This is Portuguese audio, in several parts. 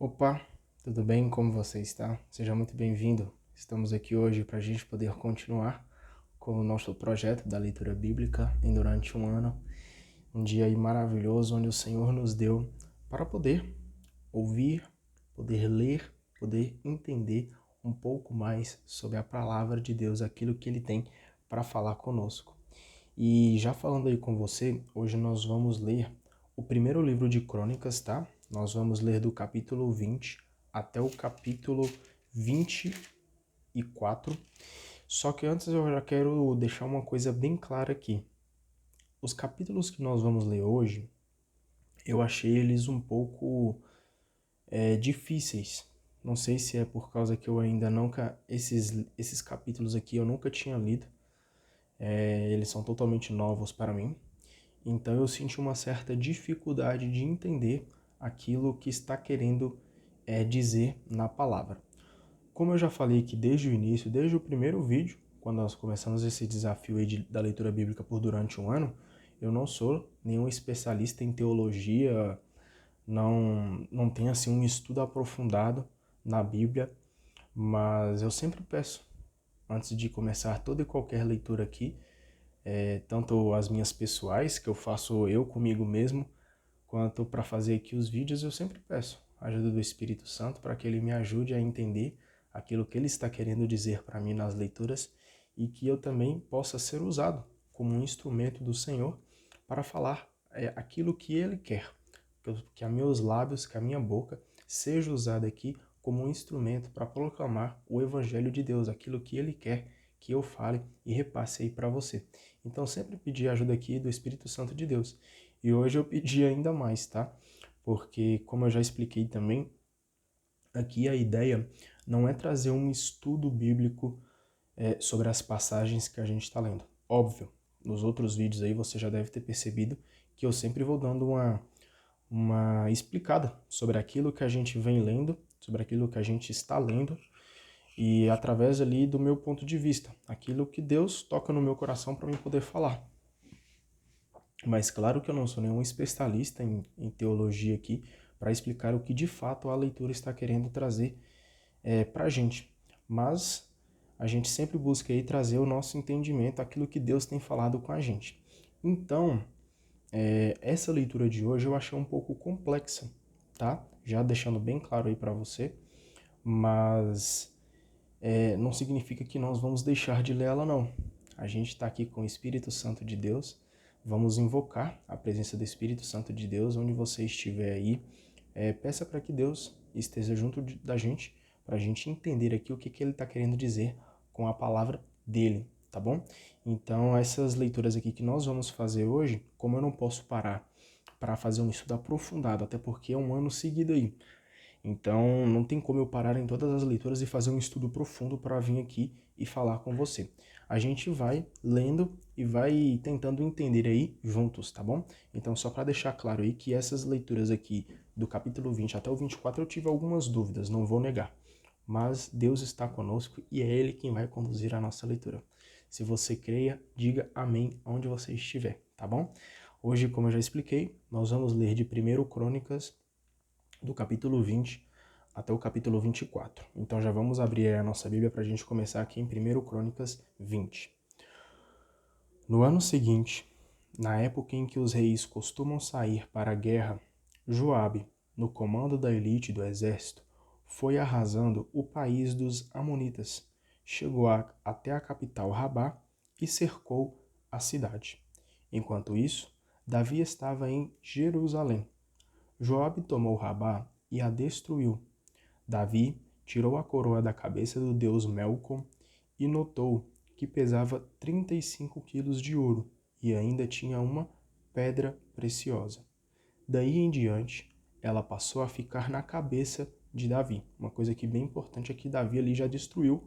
Opa, tudo bem? Como você está? Seja muito bem-vindo. Estamos aqui hoje para a gente poder continuar com o nosso projeto da leitura bíblica em durante um ano. Um dia aí maravilhoso onde o Senhor nos deu para poder ouvir, poder ler, poder entender um pouco mais sobre a palavra de Deus, aquilo que Ele tem para falar conosco. E já falando aí com você, hoje nós vamos ler o primeiro livro de Crônicas, tá? Nós vamos ler do capítulo 20 até o capítulo 24. Só que antes eu já quero deixar uma coisa bem clara aqui. Os capítulos que nós vamos ler hoje, eu achei eles um pouco difíceis. Não sei se é por causa que eu ainda nunca... Esses capítulos aqui eu nunca tinha lido. Eles são totalmente novos para mim. Então eu senti uma certa dificuldade de entender aquilo que está querendo dizer na palavra. Como eu já falei aqui desde o início, desde o primeiro vídeo, quando nós começamos esse desafio aí da leitura bíblica por durante um ano, eu não sou nenhum especialista em teologia, não tenho assim um estudo aprofundado na Bíblia, mas eu sempre peço, antes de começar toda e qualquer leitura aqui, tanto as minhas pessoais, que eu faço eu comigo mesmo, quanto para fazer aqui os vídeos, eu sempre peço a ajuda do Espírito Santo para que ele me ajude a entender aquilo que ele está querendo dizer para mim nas leituras e que eu também possa ser usado como um instrumento do Senhor para falar aquilo que ele quer. Que a meus lábios, que a minha boca seja usada aqui como um instrumento para proclamar o Evangelho de Deus, aquilo que ele quer que eu fale e repasse aí para você. Então sempre pedir a ajuda aqui do Espírito Santo de Deus. E hoje eu pedi ainda mais, tá? Porque, como eu já expliquei também, aqui a ideia não é trazer um estudo bíblico sobre as passagens que a gente está lendo. Óbvio, nos outros vídeos aí você já deve ter percebido que eu sempre vou dando uma explicada sobre aquilo que a gente vem lendo, sobre aquilo que a gente está lendo, e através ali do meu ponto de vista, aquilo que Deus toca no meu coração para mim poder falar. Mas claro que eu não sou nenhum especialista em teologia aqui para explicar o que de fato a leitura está querendo trazer para a gente. Mas a gente sempre busca aí trazer o nosso entendimento, aquilo que Deus tem falado com a gente. Então, essa leitura de hoje eu achei um pouco complexa, tá? Já deixando bem claro aí para você, mas não significa que nós vamos deixar de ler ela, não. A gente está aqui com o Espírito Santo de Deus, vamos invocar a presença do Espírito Santo de Deus onde você estiver aí. Peça para que Deus esteja junto da gente, para a gente entender aqui o que ele está querendo dizer com a palavra dele, tá bom? Então, essas leituras aqui que nós vamos fazer hoje, como eu não posso parar para fazer um estudo aprofundado, até porque é um ano seguido aí, então, não tem como eu parar em todas as leituras e fazer um estudo profundo para vir aqui e falar com você. A gente vai lendo e vai tentando entender aí juntos, tá bom? Então, só para deixar claro aí que essas leituras aqui do capítulo 20 até o 24 eu tive algumas dúvidas, não vou negar. Mas Deus está conosco e é Ele quem vai conduzir a nossa leitura. Se você creia, diga amém onde você estiver, tá bom? Hoje, como eu já expliquei, nós vamos ler de 1 Crônicas do capítulo 20 até o capítulo 24. Então já vamos abrir a nossa Bíblia para a gente começar aqui em 1 Crônicas 20. No ano seguinte, na época em que os reis costumam sair para a guerra, Joabe, no comando da elite do exército, foi arrasando o país dos amonitas, chegou até a capital Rabá e cercou a cidade. Enquanto isso, Davi estava em Jerusalém. Joabe tomou Rabá e a destruiu. Davi tirou a coroa da cabeça do deus Melcom e notou que pesava 35 quilos de ouro e ainda tinha uma pedra preciosa. Daí em diante, ela passou a ficar na cabeça de Davi. Uma coisa que bem importante é que Davi ali já destruiu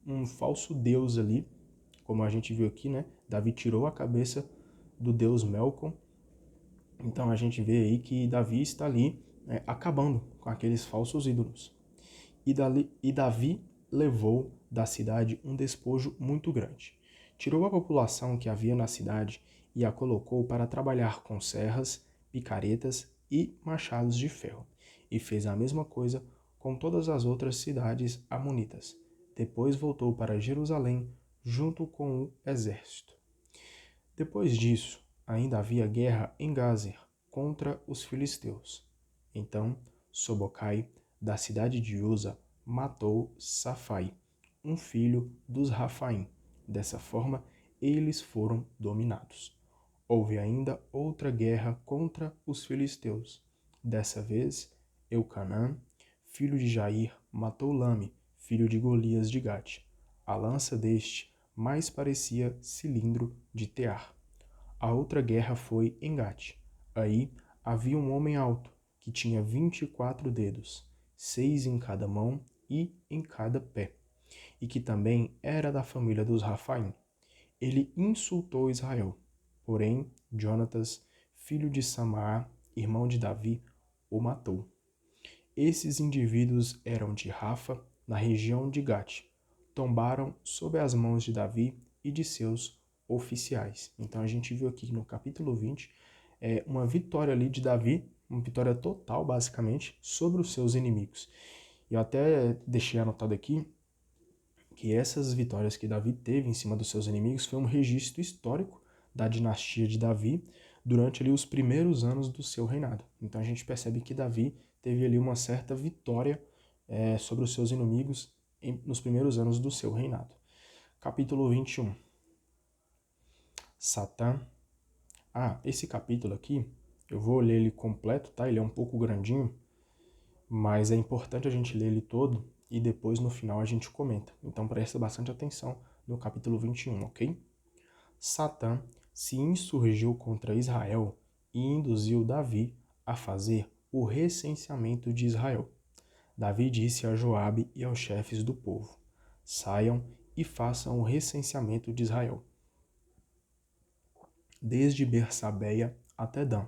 um falso deus ali, como a gente viu aqui, né? Davi tirou a cabeça do deus Melcom. Então a gente vê aí que Davi está ali acabando com aqueles falsos ídolos. E Davi levou da cidade um despojo muito grande. Tirou a população que havia na cidade e a colocou para trabalhar com serras, picaretas e machados de ferro. e fez a mesma coisa com todas as outras cidades amonitas. Depois voltou para Jerusalém junto com o exército. Depois disso, ainda havia guerra em Gazer contra os filisteus. Então, Sobocai, da cidade de Uza, matou Safai, um filho dos Rafaim. Dessa forma, eles foram dominados. Houve ainda outra guerra contra os filisteus. Dessa vez, Eucanã, filho de Jair, matou Lame, filho de Golias de Gate. A lança deste mais parecia cilindro de tear. A outra guerra foi em Gate. Aí havia um homem alto, que tinha 24 dedos, 6 em cada mão e em cada pé, e que também era da família dos Rafaim. Ele insultou Israel. Porém, Jonatas, filho de Samaá, irmão de Davi, o matou. Esses indivíduos eram de Rafa, na região de Gate. Tombaram sob as mãos de Davi e de seus oficiais. Então a gente viu aqui no capítulo 20 uma vitória ali de Davi, uma vitória total, basicamente, sobre os seus inimigos. Eu até deixei anotado aqui que essas vitórias que Davi teve em cima dos seus inimigos foi um registro histórico da dinastia de Davi durante ali os primeiros anos do seu reinado. Então a gente percebe que Davi teve ali uma certa vitória sobre os seus inimigos nos primeiros anos do seu reinado. Capítulo 21. Satã. Esse capítulo aqui, eu vou ler ele completo, tá? Ele é um pouco grandinho, mas é importante a gente ler ele todo e depois no final a gente comenta. Então presta bastante atenção no capítulo 21, ok? Satã se insurgiu contra Israel e induziu Davi a fazer o recenseamento de Israel. Davi disse a Joabe e aos chefes do povo: saiam e façam o recenseamento de Israel, desde Bersabeia até Dan.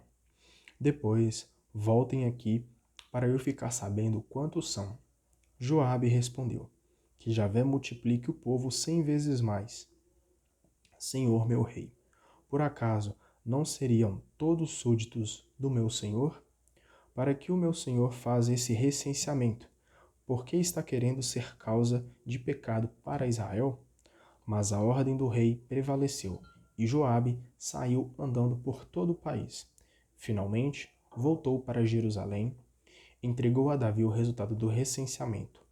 Depois, voltem aqui para eu ficar sabendo quantos são. Joabe respondeu: que Javé multiplique o povo 100 vezes mais. Senhor meu rei, por acaso não seriam todos súditos do meu senhor? Para que o meu senhor faça esse recenseamento? Porque está querendo ser causa de pecado para Israel? Mas a ordem do rei prevaleceu, e Joabe saiu andando por todo o país. Finalmente, voltou para Jerusalém, entregou a Davi o resultado do recenseamento.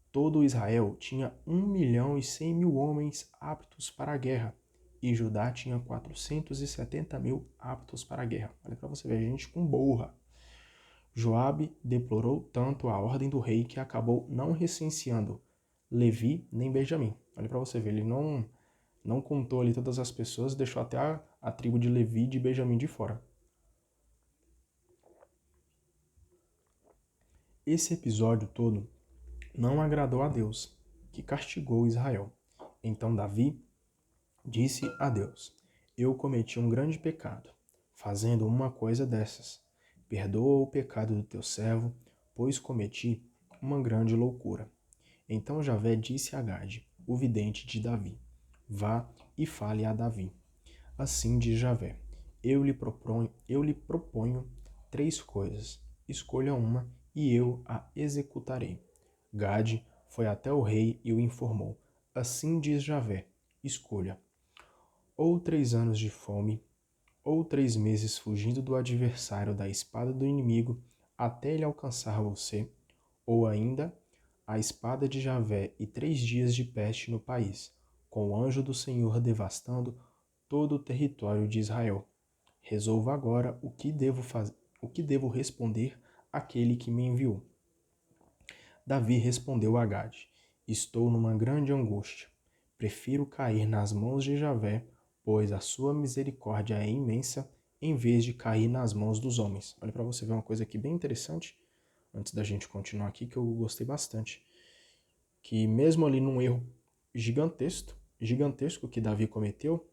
Todo Israel tinha 1.100.000 homens aptos para a guerra, e Judá tinha 470.000 aptos para a guerra. Olha para você ver, gente com borra. Joabe deplorou tanto a ordem do rei que acabou não recenseando Levi nem Benjamim. Olha para você ver, ele não contou ali todas as pessoas, deixou até a tribo de Levi e de Benjamim de fora. Esse episódio todo não agradou a Deus, que castigou Israel. Então Davi disse a Deus: eu cometi um grande pecado, fazendo uma coisa dessas. Perdoa o pecado do teu servo, pois cometi uma grande loucura. Então Javé disse a Gade, o vidente de Davi: vá e fale a Davi. Assim diz Javé: eu lhe proponho 3 coisas. Escolha uma e eu a executarei. Gade foi até o rei e o informou: assim diz Javé: escolha ou 3 anos de fome, ou 3 meses fugindo do adversário da espada do inimigo até ele alcançar você, ou ainda a espada de Javé e 3 dias de peste no país, com o anjo do Senhor devastando todo o território de Israel. Resolva agora o que devo responder àquele que me enviou. Davi respondeu a Gade: estou numa grande angústia. Prefiro cair nas mãos de Javé, pois a sua misericórdia é imensa, em vez de cair nas mãos dos homens. Olha para você ver uma coisa aqui bem interessante, antes da gente continuar aqui, que eu gostei bastante. Que mesmo ali num erro gigantesco que Davi cometeu,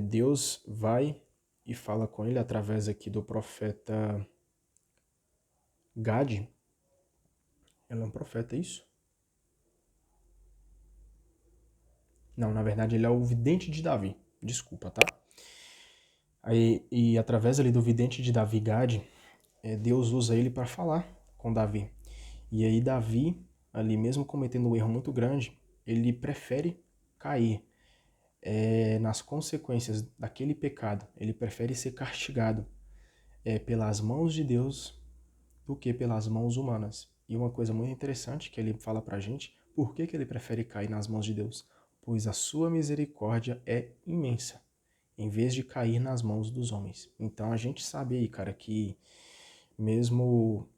Deus vai e fala com ele através aqui do profeta Gade. Ele é um profeta, é isso? Não, na verdade ele é o vidente de Davi. Desculpa, tá? Aí, e através ali do vidente de Davi Gade, Deus usa ele para falar com Davi. E aí Davi, ali mesmo cometendo um erro muito grande, ele prefere cair nas consequências daquele pecado. Ele prefere ser castigado pelas mãos de Deus do que pelas mãos humanas. E uma coisa muito interessante que ele fala pra gente, por que ele prefere cair nas mãos de Deus? Pois a sua misericórdia é imensa, em vez de cair nas mãos dos homens. Então a gente sabe aí, cara, que mesmo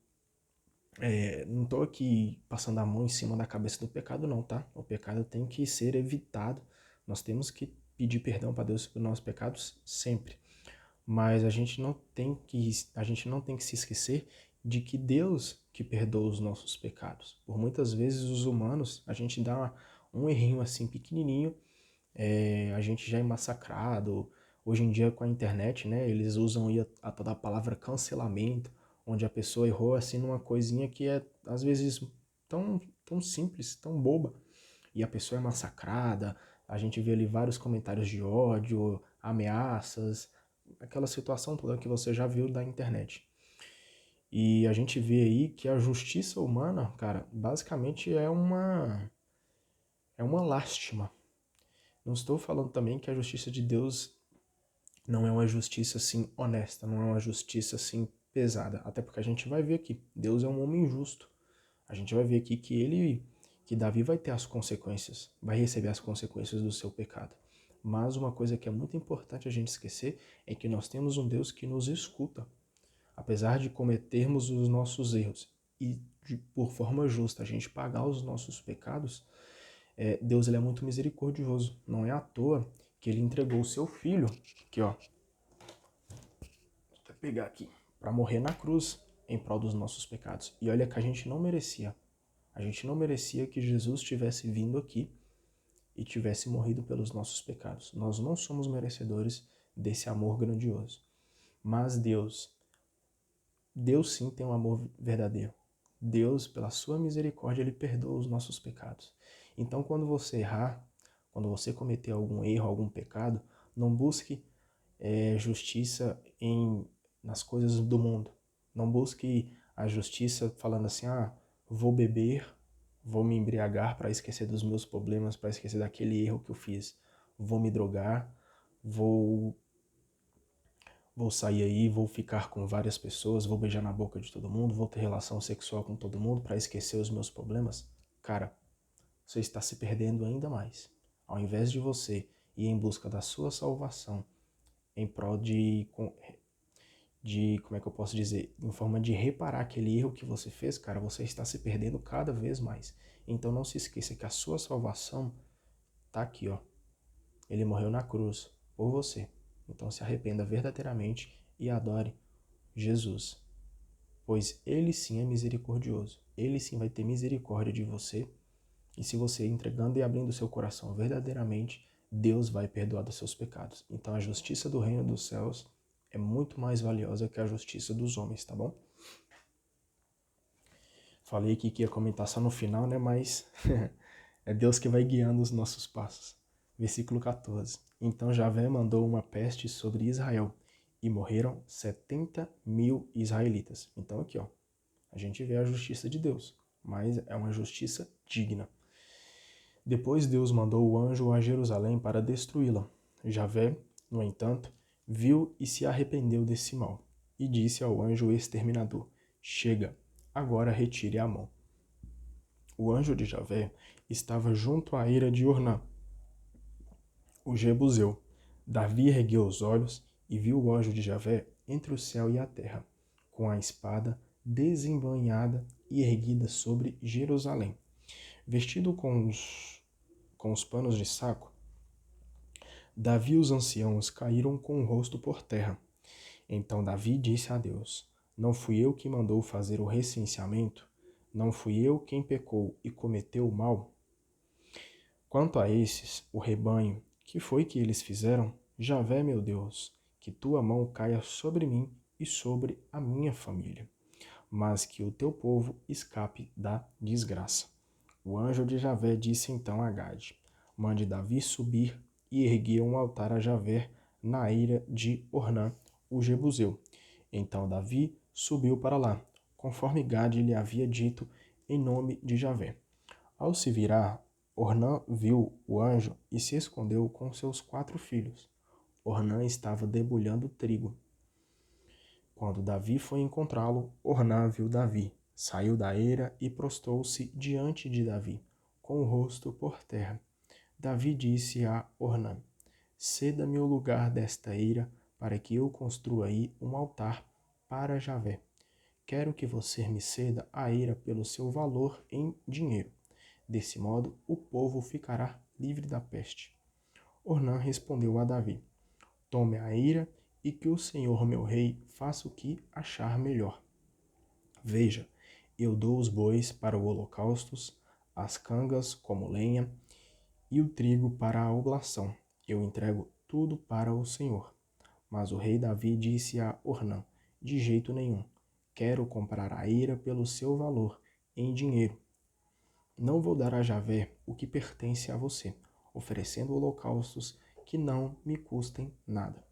não tô aqui passando a mão em cima da cabeça do pecado não, tá? O pecado tem que ser evitado. Nós temos que pedir perdão para Deus pelos nossos pecados sempre. Mas a gente não tem que se esquecer de que Deus que perdoa os nossos pecados. Por muitas vezes os humanos, a gente dá um errinho assim pequenininho, a gente já é massacrado. Hoje em dia com a internet, né, eles usam aí a tal da palavra cancelamento, onde a pessoa errou assim numa coisinha que é às vezes tão simples, tão boba, e a pessoa é massacrada. A gente vê ali vários comentários de ódio, ameaças, aquela situação toda que você já viu da internet. E a gente vê aí que a justiça humana, cara, basicamente é uma lástima. Não estou falando também que a justiça de Deus não é uma justiça assim honesta, não é uma justiça assim pesada, até porque a gente vai ver aqui, Deus é um homem justo. A gente vai ver aqui que Davi vai ter as consequências, vai receber as consequências do seu pecado. Mas uma coisa que é muito importante a gente esquecer é que nós temos um Deus que nos escuta. Apesar de cometermos os nossos erros e por forma justa a gente pagar os nossos pecados, Deus ele é muito misericordioso. Não é à toa que ele entregou o seu filho, aqui ó, vou pegar aqui, para morrer na cruz em prol dos nossos pecados. E olha que a gente não merecia. A gente não merecia que Jesus tivesse vindo aqui e tivesse morrido pelos nossos pecados. Nós não somos merecedores desse amor grandioso. Mas Deus sim tem um amor verdadeiro. Deus, pela sua misericórdia, ele perdoa os nossos pecados. Então, quando você errar, quando você cometer algum erro, algum pecado, não busque justiça nas coisas do mundo. Não busque a justiça falando assim, vou beber, vou me embriagar para esquecer dos meus problemas, para esquecer daquele erro que eu fiz. Vou me drogar, vou sair aí, vou ficar com várias pessoas, vou beijar na boca de todo mundo, vou ter relação sexual com todo mundo para esquecer os meus problemas. Cara, você está se perdendo ainda mais. Ao invés de você ir em busca da sua salvação, em prol como é que eu posso dizer, em forma de reparar aquele erro que você fez, cara, você está se perdendo cada vez mais. Então não se esqueça que a sua salvação tá aqui, ó. Ele morreu na cruz por você. Então se arrependa verdadeiramente e adore Jesus, pois ele sim é misericordioso. Ele sim vai ter misericórdia de você. E se você entregando e abrindo seu coração verdadeiramente, Deus vai perdoar dos seus pecados. Então a justiça do reino dos céus é muito mais valiosa que a justiça dos homens, tá bom? Falei aqui que ia comentar só no final, né? Mas é Deus que vai guiando os nossos passos. Versículo 14. Então Javé mandou uma peste sobre Israel e morreram 70.000 israelitas. Então aqui, ó, a gente vê a justiça de Deus, mas é uma justiça digna. Depois Deus mandou o anjo a Jerusalém para destruí-la. Javé, no entanto, viu e se arrependeu desse mal, e disse ao anjo exterminador: Chega, agora retire a mão. O anjo de Javé estava junto à eira de Ornã, o Jebuseu. Davi ergueu os olhos e viu o anjo de Javé entre o céu e a terra, com a espada desembainhada e erguida sobre Jerusalém. Vestido com os panos de saco, Davi e os anciãos caíram com o rosto por terra. Então Davi disse a Deus: Não fui eu que mandou fazer o recenseamento? Não fui eu quem pecou e cometeu o mal? Quanto a esses, o rebanho, que foi que eles fizeram? Javé, meu Deus, que tua mão caia sobre mim e sobre a minha família, mas que o teu povo escape da desgraça. O anjo de Javé disse então a Gade: Mande Davi subir e erguer um altar a Javé na eira de Ornã, o Jebuseu. Então Davi subiu para lá, conforme Gade lhe havia dito em nome de Javé. Ao se virar, Ornã viu o anjo e se escondeu com seus 4 filhos. Ornã estava debulhando trigo. Quando Davi foi encontrá-lo, Ornã viu Davi, saiu da eira e prostrou-se diante de Davi, com o rosto por terra. Davi disse a Ornã: Ceda-me o lugar desta eira, para que eu construa aí um altar para Javé. Quero que você me ceda a eira pelo seu valor em dinheiro. Desse modo, o povo ficará livre da peste. Ornã respondeu a Davi: Tome a eira e que o Senhor meu rei faça o que achar melhor. Veja, eu dou os bois para o holocaustos, as cangas como lenha e o trigo para a oblação. Eu entrego tudo para o Senhor. Mas o rei Davi disse a Ornã: De jeito nenhum. Quero comprar a eira pelo seu valor, em dinheiro. Não vou dar a Javé o que pertence a você, oferecendo holocaustos que não me custem nada.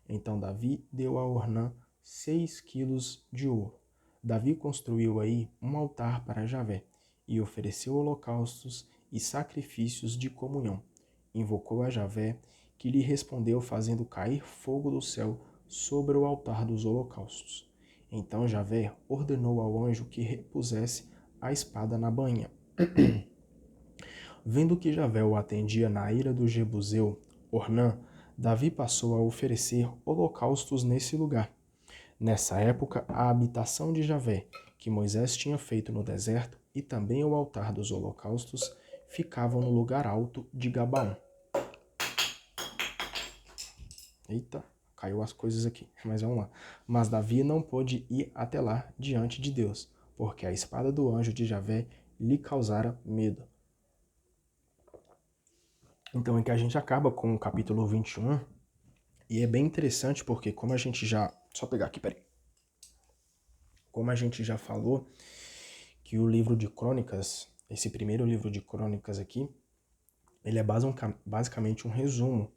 Então Davi deu a Ornã 6 quilos de ouro. Davi construiu aí um altar para Javé e ofereceu holocaustos e sacrifícios de comunhão. Invocou a Javé, que lhe respondeu fazendo cair fogo do céu sobre o altar dos holocaustos. Então Javé ordenou ao anjo que repusesse a espada na bainha. Vendo que Javé o atendia na ira do Jebuseu, Ornã, Davi passou a oferecer holocaustos nesse lugar. Nessa época, a habitação de Javé, que Moisés tinha feito no deserto, e também o altar dos holocaustos, ficavam no lugar alto de Gabaão. Eita, caiu as coisas aqui, mas vamos lá. Mas Davi não pôde ir até lá diante de Deus, porque a espada do anjo de Javé lhe causara medo. Então é que a gente acaba com o capítulo 21, e é bem interessante porque como a gente já... Só pegar aqui, peraí. Como a gente já falou, que o livro de Crônicas, esse primeiro livro de Crônicas aqui, ele é basicamente um resumo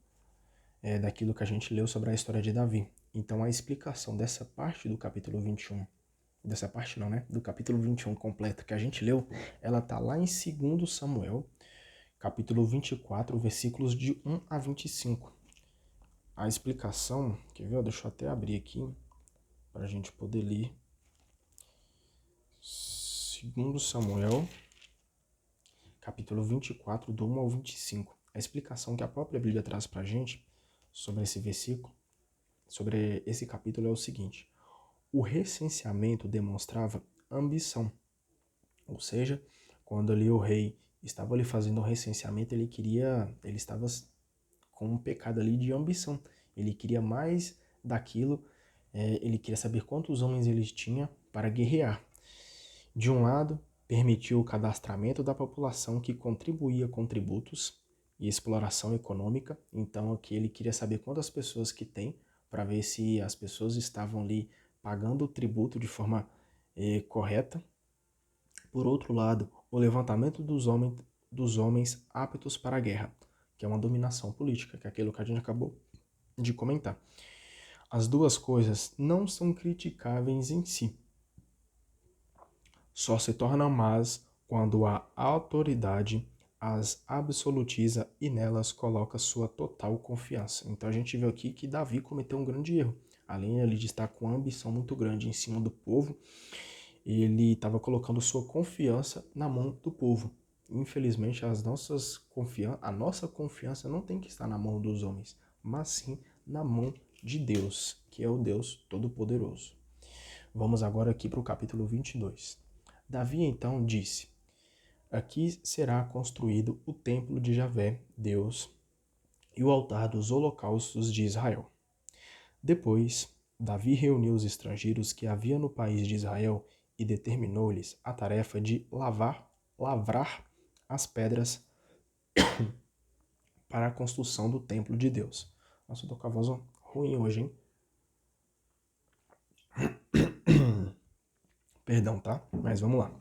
daquilo que a gente leu sobre a história de Davi. Então a explicação dessa parte do capítulo 21, dessa parte não, né? Do capítulo 21 completo que a gente leu, ela tá lá em 2 Samuel, capítulo 24, versículos de 1 a 25. A explicação, quer ver? Deixa eu até abrir aqui para a gente poder ler. 2 Samuel, capítulo 24, do 1 ao 25. A explicação que a própria Bíblia traz para a gente sobre esse versículo, sobre esse capítulo é o seguinte: o recenseamento demonstrava ambição, ou seja, quando ali o rei estava ali fazendo o recenseamento, ele estava com um pecado ali de ambição. Ele queria mais daquilo, ele queria saber quantos homens ele tinha para guerrear. De um lado, permitiu o cadastramento da população que contribuía com tributos e exploração econômica. Então aqui ele queria saber quantas pessoas que tem, para ver se as pessoas estavam ali pagando o tributo de forma correta. Por outro lado, o levantamento dos homens aptos para a guerra, que é uma dominação política, que é aquilo que a gente acabou de comentar. As duas coisas não são criticáveis em si. Só se tornam más quando a autoridade as absolutiza e nelas coloca sua total confiança. Então a gente viu aqui que Davi cometeu um grande erro. Além de estar com uma ambição muito grande em cima do povo, ele estava colocando sua confiança na mão do povo. Infelizmente, a nossa confiança não tem que estar na mão dos homens, mas sim na mão de Deus, que é o Deus Todo-Poderoso. Vamos agora aqui para o capítulo 22. Davi então disse: Aqui será construído o templo de Javé, Deus, e o altar dos holocaustos de Israel. Depois, Davi reuniu os estrangeiros que havia no país de Israel e determinou-lhes a tarefa de lavrar as pedras para a construção do templo de Deus. Nossa, eu tô com a voz ruim hoje, hein? Perdão, tá? Mas vamos lá.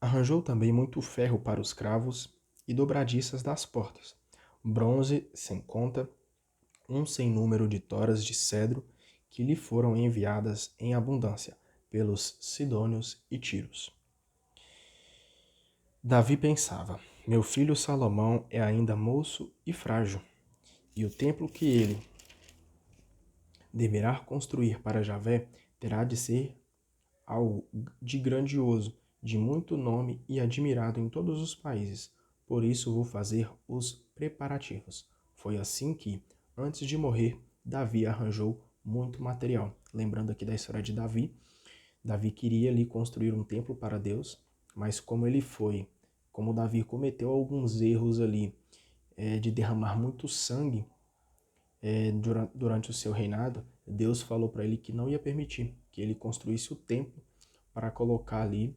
Arranjou também muito ferro para os cravos e dobradiças das portas, bronze sem conta, sem número de toras de cedro que lhe foram enviadas em abundância, pelos sidônios e tíros. Davi pensava: meu filho Salomão é ainda moço e frágil, e o templo que ele deverá construir para Javé terá de ser algo de grandioso, de muito nome e admirado em todos os países. Por isso vou fazer os preparativos. Foi assim que, antes de morrer, Davi arranjou muito material. Lembrando aqui da história de Davi, Davi queria ali construir um templo para Deus, mas como Davi cometeu alguns erros ali, de derramar muito sangue, durante o seu reinado, Deus falou para ele que não ia permitir que ele construísse o templo para colocar ali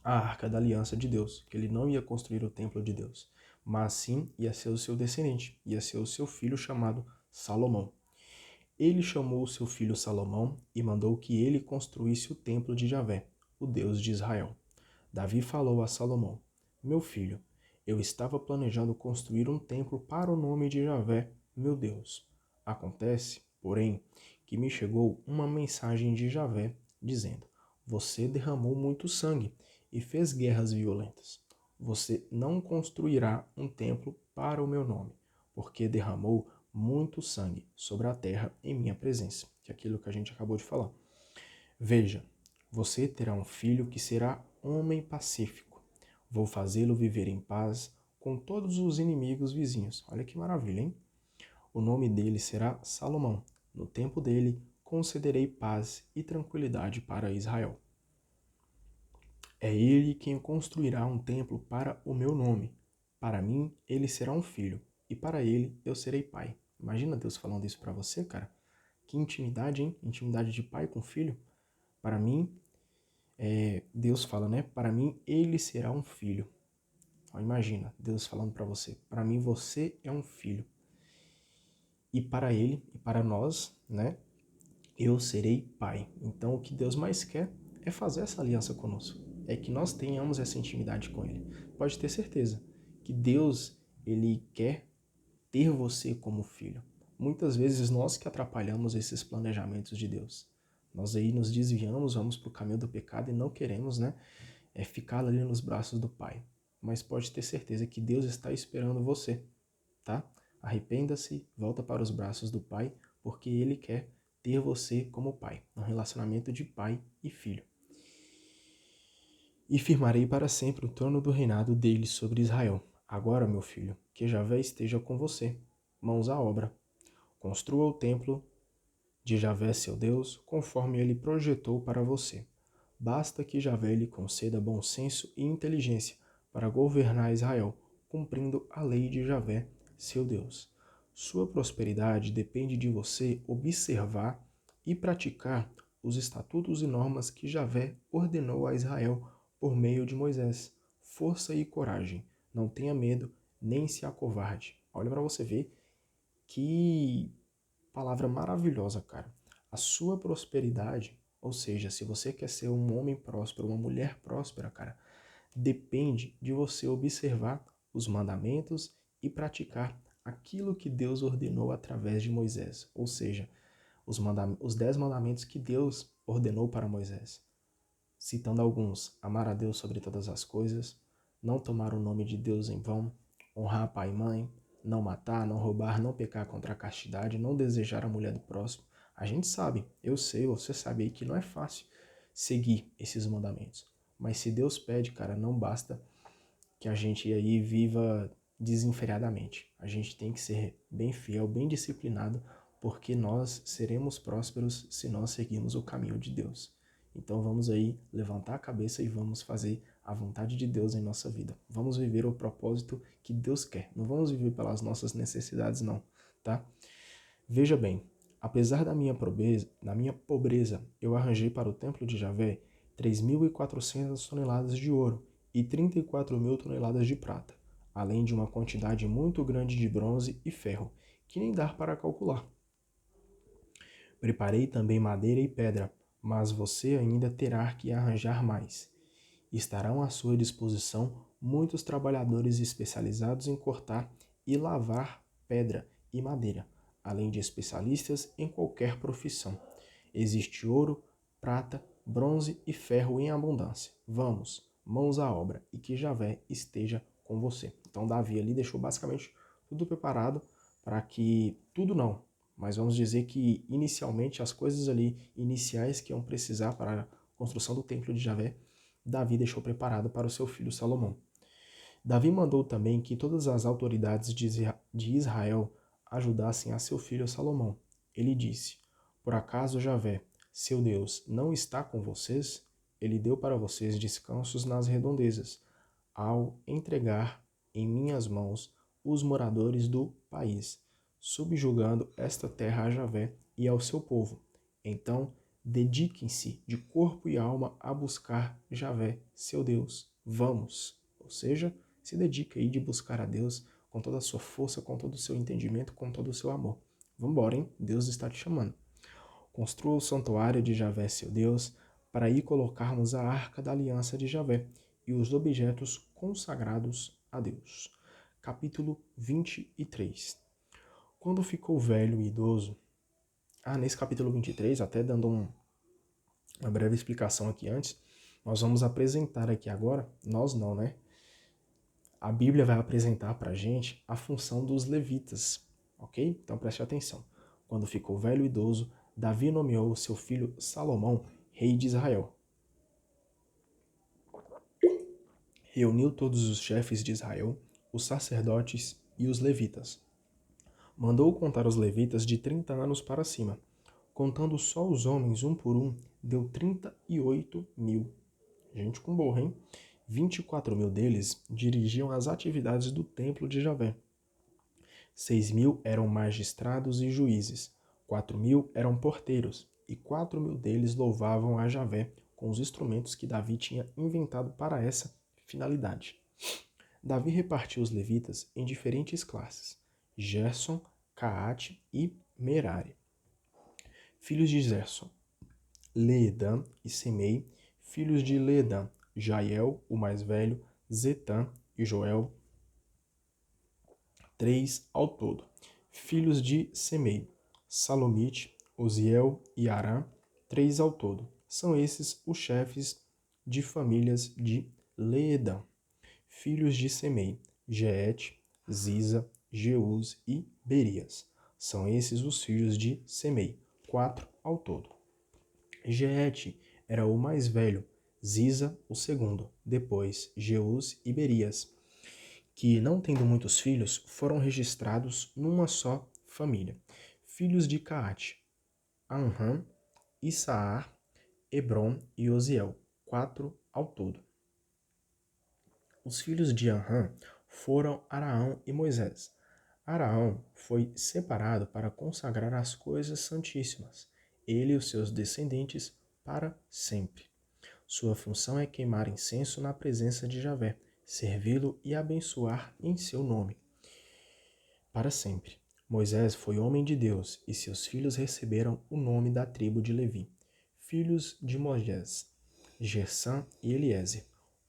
a Arca da Aliança de Deus, que ele não ia construir o templo de Deus, mas sim ia ser o seu descendente, ia ser o seu filho chamado Salomão. Ele chamou o seu filho Salomão e mandou que ele construísse o templo de Javé, o Deus de Israel. Davi falou a Salomão: meu filho, eu estava planejando construir um templo para o nome de Javé, meu Deus. Acontece, porém, que me chegou uma mensagem de Javé dizendo: você derramou muito sangue e fez guerras violentas. Você não construirá um templo para o meu nome, porque derramou muito sangue sobre a terra em minha presença, que é aquilo que a gente acabou de falar. Veja, você terá um filho que será homem pacífico. Vou fazê-lo viver em paz com todos os inimigos vizinhos. Olha que maravilha, hein? O nome dele será Salomão. No tempo dele, concederei paz e tranquilidade para Israel. É ele quem construirá um templo para o meu nome. Para mim, ele será um filho, e para ele eu serei pai. Imagina Deus falando isso para você, cara? Que intimidade, hein? Intimidade de pai com filho. Para mim, Deus fala, né? Para mim, ele será um filho. Ó, imagina Deus falando para você. Para mim, você é um filho. E para ele, e para nós, né? Eu serei pai. Então, o que Deus mais quer é fazer essa aliança conosco. É que nós tenhamos essa intimidade com ele. Pode ter certeza que Deus, ele quer ter você como filho. Muitas vezes nós que atrapalhamos esses planejamentos de Deus. Nós aí nos desviamos, vamos para o caminho do pecado e não queremos, né, ficar ali nos braços do Pai. Mas pode ter certeza que Deus está esperando você, tá? Arrependa-se, volta para os braços do Pai, porque Ele quer ter você como pai, um relacionamento de pai e filho. E firmarei para sempre o trono do reinado dele sobre Israel. Agora, meu filho, que Javé esteja com você. Mãos à obra. Construa o templo de Javé, seu Deus, conforme ele projetou para você. Basta que Javé lhe conceda bom senso e inteligência para governar Israel, cumprindo a lei de Javé, seu Deus. Sua prosperidade depende de você observar e praticar os estatutos e normas que Javé ordenou a Israel por meio de Moisés. Força e coragem. Não tenha medo, nem se acovarde. Olha para você ver que palavra maravilhosa, cara. A sua prosperidade, ou seja, se você quer ser um homem próspero, uma mulher próspera, cara, depende de você observar os mandamentos e praticar aquilo que Deus ordenou através de Moisés, ou seja, os 10 mandamentos que Deus ordenou para Moisés. Citando alguns: amar a Deus sobre todas as coisas, não tomar o nome de Deus em vão, honrar pai e mãe, não matar, não roubar, não pecar contra a castidade, não desejar a mulher do próximo. A gente sabe, eu sei, você sabe aí que não é fácil seguir esses mandamentos. Mas se Deus pede, cara, não basta que a gente aí viva desenfreadamente. A gente tem que ser bem fiel, bem disciplinado, porque nós seremos prósperos se nós seguirmos o caminho de Deus. Então vamos aí levantar a cabeça e vamos fazer a vontade de Deus em nossa vida. Vamos viver o propósito que Deus quer. Não vamos viver pelas nossas necessidades, não, tá? Veja bem, apesar da minha pobreza, eu arranjei para o templo de Javé 3.400 toneladas de ouro e 34.000 toneladas de prata, além de uma quantidade muito grande de bronze e ferro, que nem dá para calcular. Preparei também madeira e pedra, mas você ainda terá que arranjar mais. Estarão à sua disposição muitos trabalhadores especializados em cortar e lavar pedra e madeira, além de especialistas em qualquer profissão. Existe ouro, prata, bronze e ferro em abundância. Vamos, mãos à obra, e que Javé esteja com você. Então Davi ali deixou basicamente tudo preparado para que, tudo não, mas vamos dizer que inicialmente as coisas ali iniciais que iam precisar para a construção do templo de Javé, Davi deixou preparado para o seu filho Salomão. Davi mandou também que todas as autoridades de Israel ajudassem a seu filho Salomão. Ele disse: Por acaso Javé, seu Deus, não está com vocês? Ele deu para vocês descansos nas redondezas, ao entregar em minhas mãos os moradores do país, subjugando esta terra a Javé e ao seu povo. Então, dediquem-se de corpo e alma a buscar Javé, seu Deus. Vamos! Ou seja, se dedique aí de buscar a Deus com toda a sua força, com todo o seu entendimento, com todo o seu amor. Vambora, hein? Deus está te chamando. Construa o santuário de Javé, seu Deus, para aí colocarmos a arca da aliança de Javé e os objetos consagrados a Deus. Capítulo 23. Quando ficou velho e idoso... nesse capítulo 23, até dando uma breve explicação aqui antes, nós vamos apresentar aqui agora, nós não, né? A Bíblia vai apresentar para a gente a função dos levitas, ok? Então preste atenção. Quando ficou velho e idoso, Davi nomeou seu filho Salomão rei de Israel. Reuniu todos os chefes de Israel, os sacerdotes e os levitas. Mandou contar os levitas de 30 anos para cima. Contando só os homens um por um, deu 38.000. Gente com borra, hein? 24.000 deles dirigiam as atividades do templo de Javé. 6.000 eram magistrados e juízes, 4.000 eram porteiros, e 4.000 deles louvavam a Javé com os instrumentos que Davi tinha inventado para essa finalidade. Davi repartiu os levitas em diferentes classes: Gerson, Caate e Merari. Filhos de Gerson: Leedã e Semei. Filhos de Leedã: Jaiel, o mais velho, Zetã e Joel, 3 ao todo. Filhos de Semei: Salomite, Uziel e Arã, 3 ao todo. São esses os chefes de famílias de Leedã. Filhos de Semei: Jeete, Ziza, Jeús e Berias. São esses os filhos de Semei, 4 ao todo. Jeete era o mais velho, Ziza o segundo, depois Jeús e Berias, que, não tendo muitos filhos, foram registrados numa só família. Filhos de Caate: Anrã, Issaar, Hebron e Osiel, 4 ao todo. Os filhos de Anrã foram Araão e Moisés. Araão foi separado para consagrar as coisas santíssimas, ele e os seus descendentes para sempre. Sua função é queimar incenso na presença de Javé, servi-lo e abençoar em seu nome para sempre. Moisés foi homem de Deus e seus filhos receberam o nome da tribo de Levi. Filhos de Moisés: Gersã e Eliezer.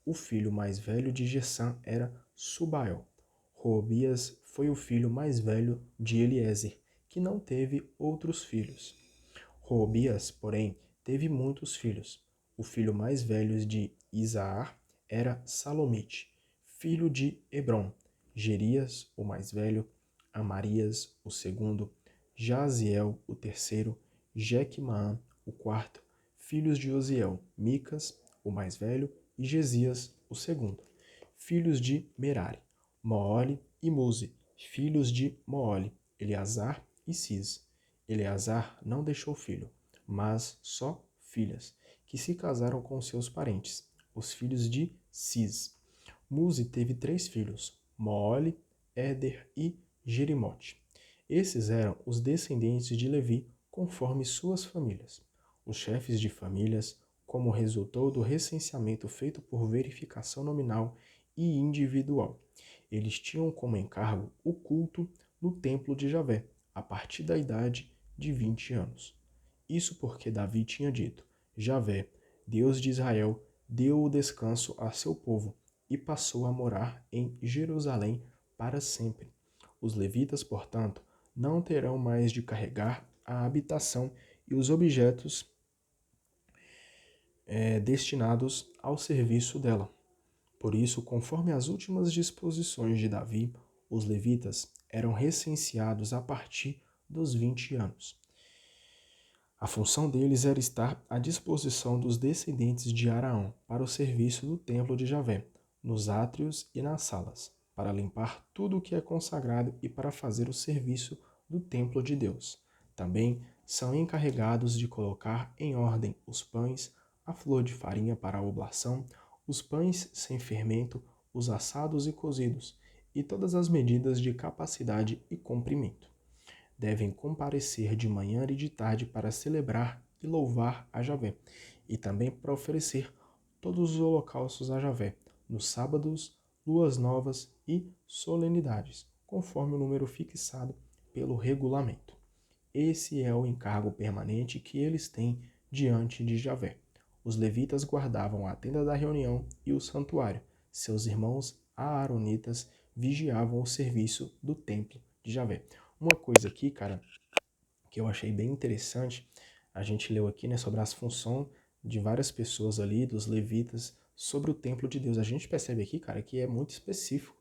O filho mais velho de Gersã era Subael. Roobias foi o filho mais velho de Eliezer, que não teve outros filhos. Roobias, porém, teve muitos filhos. O filho mais velho de Isaar era Salomite, filho de Hebron. Gerias, o mais velho, Amarias, o segundo, Jaziel, o terceiro, Jequimã, o quarto, filhos de Osiel, Micas, o mais velho, e Gesias, o segundo. Filhos de Merari: Moole e Muzi, filhos de Moole, Eleazar e Cis. Eleazar não deixou filho, mas só filhas, que se casaram com seus parentes, os filhos de Cis. Muzi teve 3 filhos, Moole, Éder e Jerimote. Esses eram os descendentes de Levi, conforme suas famílias. Os chefes de famílias, como resultou do recenseamento feito por verificação nominal e individual. Eles tinham como encargo o culto no templo de Javé, a partir da idade de 20 anos. Isso porque Davi tinha dito: Javé, Deus de Israel, deu o descanso a seu povo e passou a morar em Jerusalém para sempre. Os levitas, portanto, não terão mais de carregar a habitação e os objetos destinados ao serviço dela. Por isso, conforme as últimas disposições de Davi, os levitas eram recenseados a partir dos 20 anos. A função deles era estar à disposição dos descendentes de Araão para o serviço do templo de Javé, nos átrios e nas salas, para limpar tudo o que é consagrado e para fazer o serviço do templo de Deus. Também são encarregados de colocar em ordem os pães, a flor de farinha para a oblação, os pães sem fermento, os assados e cozidos, e todas as medidas de capacidade e comprimento. Devem comparecer de manhã e de tarde para celebrar e louvar a Javé, e também para oferecer todos os holocaustos a Javé, nos sábados, luas novas e solenidades, conforme o número fixado pelo regulamento. Esse é o encargo permanente que eles têm diante de Javé. Os levitas guardavam a tenda da reunião e o santuário. Seus irmãos aaronitas vigiavam o serviço do templo de Javé. Uma coisa aqui, cara, que eu achei bem interessante, a gente leu aqui, né, sobre as funções de várias pessoas ali, dos levitas, sobre o templo de Deus. A gente percebe aqui, cara, que é muito específico.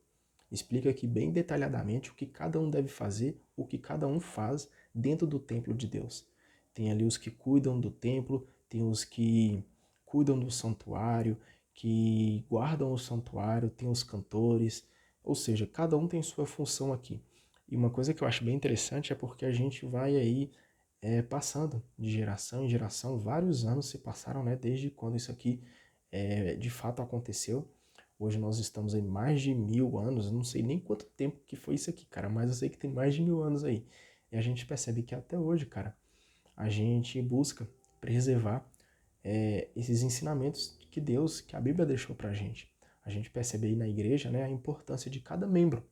Explica aqui bem detalhadamente o que cada um deve fazer, o que cada um faz dentro do templo de Deus. Tem ali os que cuidam do templo, tem os que cuidam do santuário, que guardam o santuário, tem os cantores, ou seja, cada um tem sua função aqui. E uma coisa que eu acho bem interessante é porque a gente vai aí passando de geração em geração, vários anos se passaram, né, desde quando isso aqui de fato aconteceu. Hoje nós estamos em mais de 1000 anos, não sei nem quanto tempo que foi isso aqui, cara, mas eu sei que tem mais de 1000 anos aí. E a gente percebe que até hoje, cara, a gente busca preservar esses ensinamentos que Deus, que a Bíblia deixou pra gente. A gente percebe aí na igreja, né, a importância de cada membro,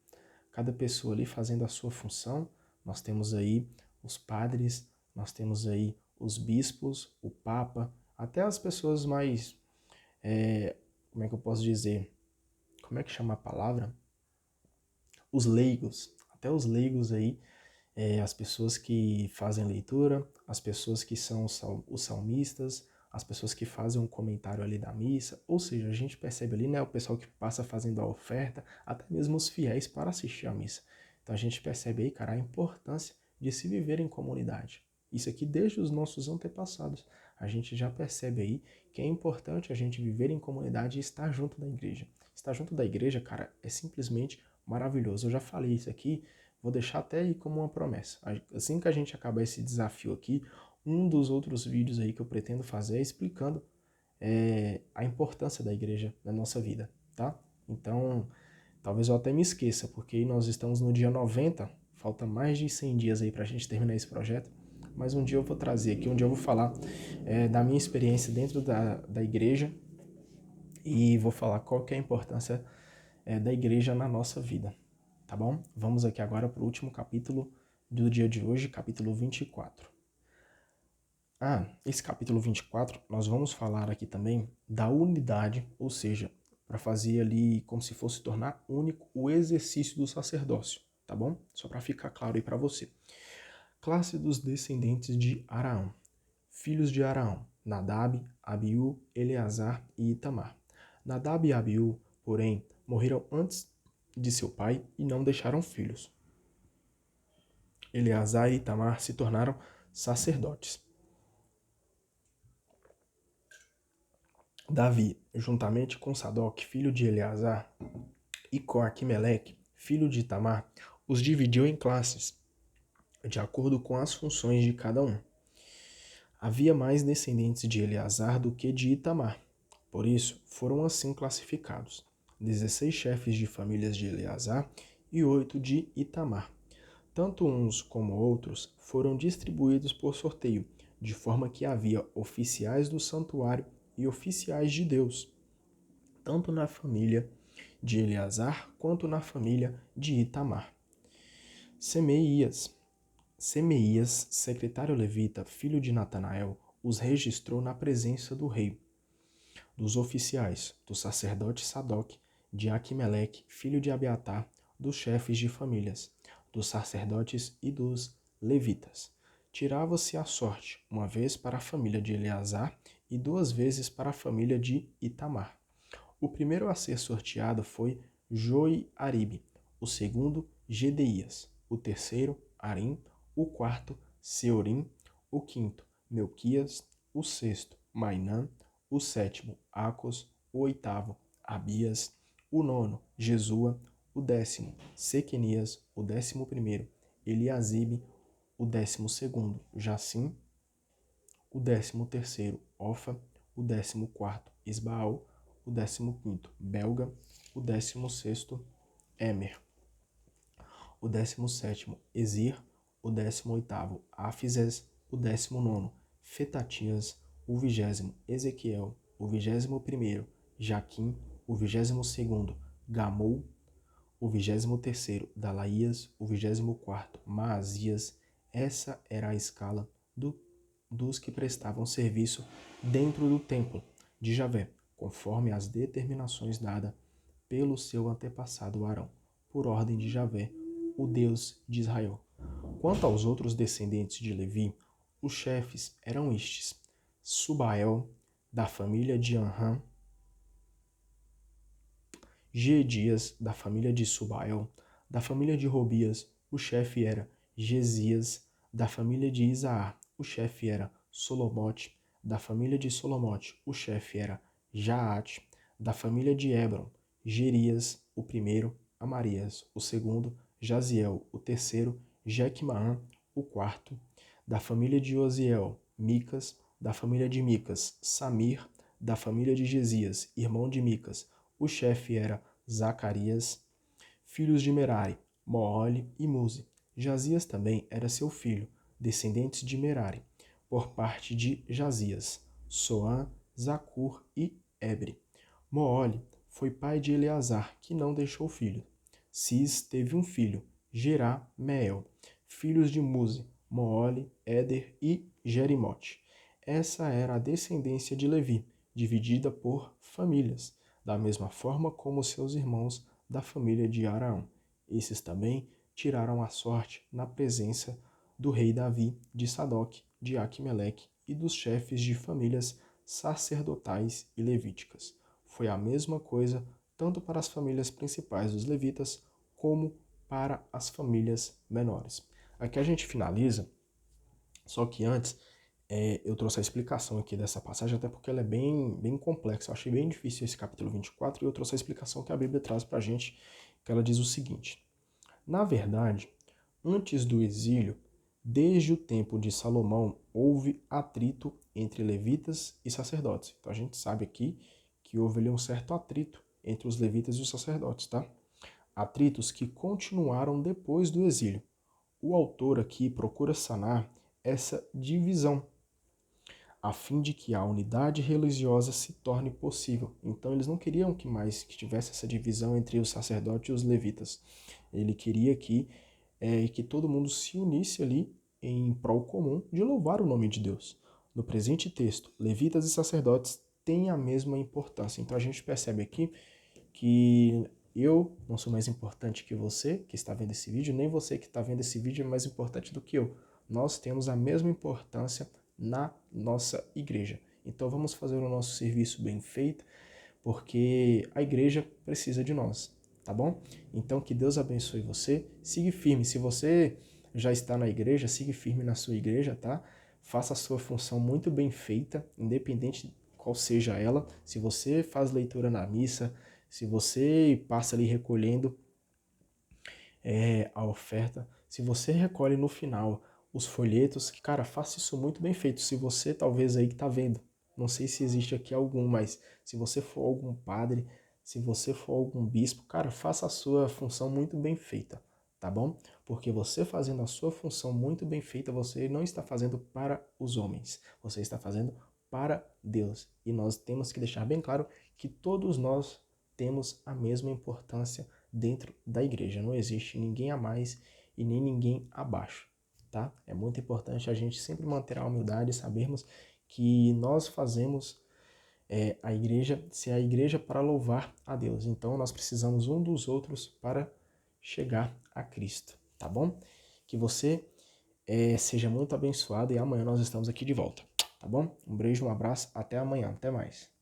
cada pessoa ali fazendo a sua função. Nós temos aí os padres, nós temos aí os bispos, o papa, até as pessoas mais, como é que eu posso dizer, como é que chama a palavra? Os leigos, até os leigos aí, as pessoas que fazem leitura, as pessoas que são os salmistas, as pessoas que fazem um comentário ali da missa, ou seja, a gente percebe ali, né, o pessoal que passa fazendo a oferta, até mesmo os fiéis para assistir a missa. Então a gente percebe aí, cara, a importância de se viver em comunidade. Isso aqui desde os nossos antepassados. A gente já percebe aí que é importante a gente viver em comunidade e estar junto da igreja. Estar junto da igreja, cara, é simplesmente maravilhoso. Eu já falei isso aqui, vou deixar até aí como uma promessa. Assim que a gente acabar esse desafio aqui, um dos outros vídeos aí que eu pretendo fazer é explicando a importância da igreja na nossa vida, tá? Então, talvez eu até me esqueça, porque nós estamos no dia 90, falta mais de 100 dias aí pra gente terminar esse projeto, mas um dia eu vou trazer aqui, um dia eu vou falar da minha experiência dentro da igreja e vou falar qual que é a importância da igreja na nossa vida, tá bom? Vamos aqui agora para o último capítulo do dia de hoje, capítulo 24. Esse capítulo 24, nós vamos falar aqui também da unidade, ou seja, para fazer ali como se fosse tornar único o exercício do sacerdócio, tá bom? Só para ficar claro aí para você. Classe dos descendentes de Araão. Filhos de Araão: Nadab, Abiú, Eleazar e Itamar. Nadab e Abiú, porém, morreram antes de seu pai e não deixaram filhos. Eleazar e Itamar se tornaram sacerdotes. Davi, juntamente com Sadoc, filho de Eleazar, e com Aquimeleque, filho de Itamar, os dividiu em classes, de acordo com as funções de cada um. Havia mais descendentes de Eleazar do que de Itamar, por isso foram assim classificados: 16 chefes de famílias de Eleazar e 8 de Itamar. Tanto uns como outros foram distribuídos por sorteio, de forma que havia oficiais do santuário e oficiais de Deus, tanto na família de Eleazar quanto na família de Itamar. Semeías, secretário levita, filho de Natanael, os registrou na presença do rei, dos oficiais, do sacerdote Sadoc, de Aquimeleque, filho de Abiatar, dos chefes de famílias, dos sacerdotes e dos levitas. Tirava-se a sorte, uma vez para a família de Eleazar e 2 vezes para a família de Itamar. O primeiro a ser sorteado foi Joiaribe, o segundo Gedeias, o terceiro Arim, o quarto Seorim, o quinto Melquias, o sexto Mainã, o sétimo Acos, o oitavo Abias, o nono Jesua, o décimo Sequenias, o 11º Eliasibe, o 12º Jacim, o 13º Ofa, o 14º Isbaal, o 15º Belga, o 16º Emer, o 17º Ezir, o 18º Áfizes, o 19º Fetatias, o 20º Ezequiel, o 21º Jaquim, o 22º Gamul, o 23º Dalaías, o 24º Maasias. Essa era a escala dos que prestavam serviço dentro do templo de Javé, conforme as determinações dadas pelo seu antepassado Arão, por ordem de Javé, o Deus de Israel. Quanto aos outros descendentes de Levi, os chefes eram estes: Subael, da família de Anrã; Gedias, da família de Subael; da família de Robias, o chefe era Gesias; da família de Isaar, o chefe era Solomote; da família de Solomote, o chefe era Jaate; da família de Hebron, Gerias, o primeiro; Amarias, o segundo; Jaziel, o terceiro; Jequimaã, o quarto; da família de Osiel, Micas; da família de Micas, Samir; da família de Gesias, irmão de Micas, o chefe era Zacarias. Filhos de Merari, Moole e Muzi. Jazias também era seu filho, descendentes de Merari, por parte de Jazias, Soã, Zacur e Ebre. Moole foi pai de Eleazar, que não deixou filho. Cis teve um filho, Meel. Filhos de Muzi, Moole, Éder e Jerimote. Essa era a descendência de Levi, dividida por famílias, da mesma forma como seus irmãos da família de Araão. Esses também tiraram a sorte na presença do rei Davi, de Sadoc, de Aquimeleque e dos chefes de famílias sacerdotais e levíticas. Foi a mesma coisa tanto para as famílias principais dos levitas como para as famílias menores. Aqui a gente finaliza, só que antes eu trouxe a explicação aqui dessa passagem, até porque ela é bem complexa. Eu achei bem difícil esse capítulo 24 e eu trouxe a explicação que a Bíblia traz pra gente, que ela diz o seguinte: na verdade, antes do exílio, desde o tempo de Salomão, houve atrito entre levitas e sacerdotes. Então a gente sabe aqui que houve ali um certo atrito entre os levitas e os sacerdotes, tá? Atritos que continuaram depois do exílio. O autor aqui procura sanar essa divisão, a fim de que a unidade religiosa se torne possível. Então eles não queriam que tivesse essa divisão entre os sacerdotes e os levitas. Ele queria que todo mundo se unisse ali em prol comum de louvar o nome de Deus. No presente texto, levitas e sacerdotes têm a mesma importância. Então a gente percebe aqui que eu não sou mais importante que você que está vendo esse vídeo, nem você que está vendo esse vídeo é mais importante do que eu. Nós temos a mesma importância na nossa igreja. Então vamos fazer o nosso serviço bem feito, porque a igreja precisa de nós, tá bom? Então que Deus abençoe você, siga firme. Se você já está na igreja, siga firme na sua igreja, tá? Faça a sua função muito bem feita, independente qual seja ela. Se você faz leitura na missa, se você passa ali recolhendo a oferta, se você recolhe no final os folhetos, cara, faça isso muito bem feito. Se você talvez aí que tá vendo, não sei se existe aqui algum, mas se você for algum padre, se você for algum bispo, cara, faça a sua função muito bem feita, tá bom? Porque você fazendo a sua função muito bem feita, você não está fazendo para os homens, você está fazendo para Deus. E nós temos que deixar bem claro que todos nós temos a mesma importância dentro da igreja. Não existe ninguém a mais e nem ninguém abaixo, tá? É muito importante a gente sempre manter a humildade e sabermos que nós fazemos a igreja, ser a igreja para louvar a Deus. Então nós precisamos um dos outros para chegar a Cristo, tá bom? Que você seja muito abençoado e amanhã nós estamos aqui de volta. tá bom? Um beijo, um abraço, até amanhã, até mais.